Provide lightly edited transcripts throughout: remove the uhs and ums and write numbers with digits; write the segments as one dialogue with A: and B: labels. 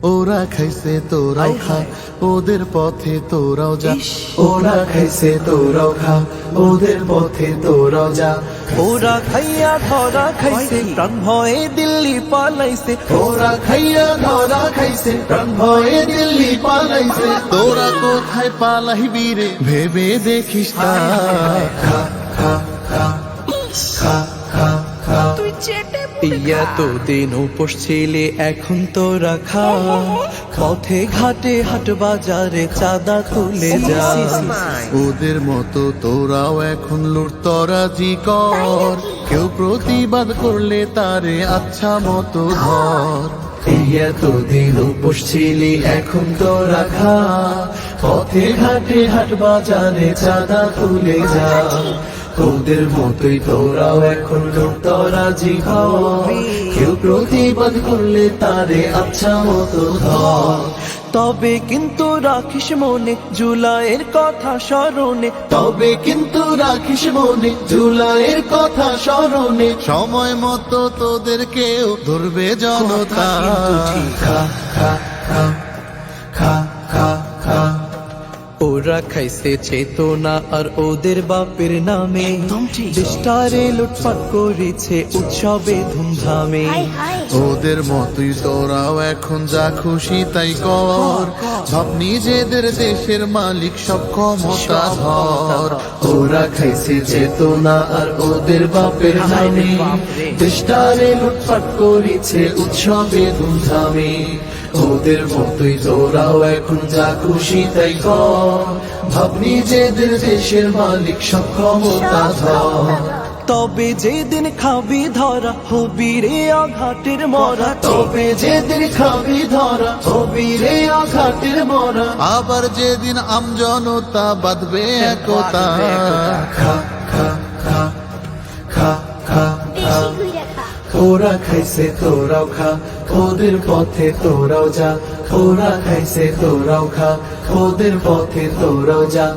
A: ওরা খাইছে তোরাও খা, ওদের পথে তোরাও যা। ওরা খাইছে তোরাও খা, ওদের পথে তোরাও যা।
B: ওরা খাইয়া ধরা খাইছে, প্রাণ ভয়ে দিল্লি পালাইছে।
A: ওরা খাইয়া ধরা খাইছে, প্রাণ ভয়ে দিল্লি পালাইছে। তোরা কোথায় পালাইবি রে ভেবে দেখিস না। খা খা খা খা খা খা।
B: ইয়া তো দিন উপোস ছিলে, এখন তোরা খা। পথে ঘাটে হাট বাজারে চাঁদা তুলে যা।
A: ওদের মতো তোরাও এখন লুটতরাজি কর, কেউ প্রতিবাদ করলে তারে আচ্ছা মতো ধর।
B: এতদিন উপোস ছিলি, এখন তোরা খা। পথে ঘাটে হাট বাজারে চাঁদা তুলে যা। ওদের মতোই তোরাও এখন লুটতরাজি কর, কেউ প্রতিবাদ করলে তারে আচ্ছা মতো ধর। তবে কিন্তু রাখিস মনে জুলাইয়ের কথা স্মরণে।
A: তবে কিন্তু রাখিস মনে জুলাইয়ের কথা স্মরণে। সময় মতো তোদেরকেও ধরবে জনতা। খা খা খা খা খা খা।
B: ওরা খাইছে চেতনা আর ওদের বাপের নামে। দেশটারে লুটপাট করেছে উৎসবে ধুমধামে।
A: ওদের মতোই তোরাও এখন যা খুশি তাই কর, ভাব নিজেদের দেশের মালিক সব ক্ষমতা ধর।
B: ওরা খাইছে চেতনা আর ওদের বাপের নামে। দেশটারে লুটপাট করেছে উৎসবে ধুমধামে। ওদের মতোই তোরাও এখন যা খুশি তাই কর, ভাব নিজেদের দেশের মালিক সব ক্ষমতা ধর। তবে যেদিন খাবি ধরা হবি রে আঘাটের মরা। তবে যেদিন খাবি ধরা হবি রে আঘাটের মরা।
A: আবার যেদিন আমজনতা বাঁধবে একতা। খা খা খা খা খা খা।
B: ওরা খাইছে তোরাও খা, ওদের পথে তোরাও যা। ওরা খাইছে তোরাও খা, ওদের পথে তোরাও যা।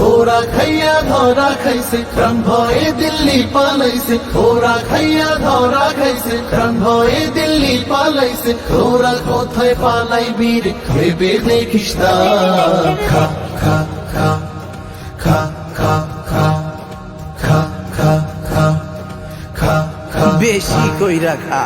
A: ওরা খাইয়া ধরা খাইছে, প্রাণ ভয়ে দিল্লি পালাইছে। ওরা খাইয়া ধরা খাইছে, প্রাণ ভয়ে দিল্লি পালাইছে। ওরা কোথায় পালাইবি রে ভেবে দেখিস না। খা খা খা খা খা খা খা খা খা খা খা।
B: বেশি কইরা খা।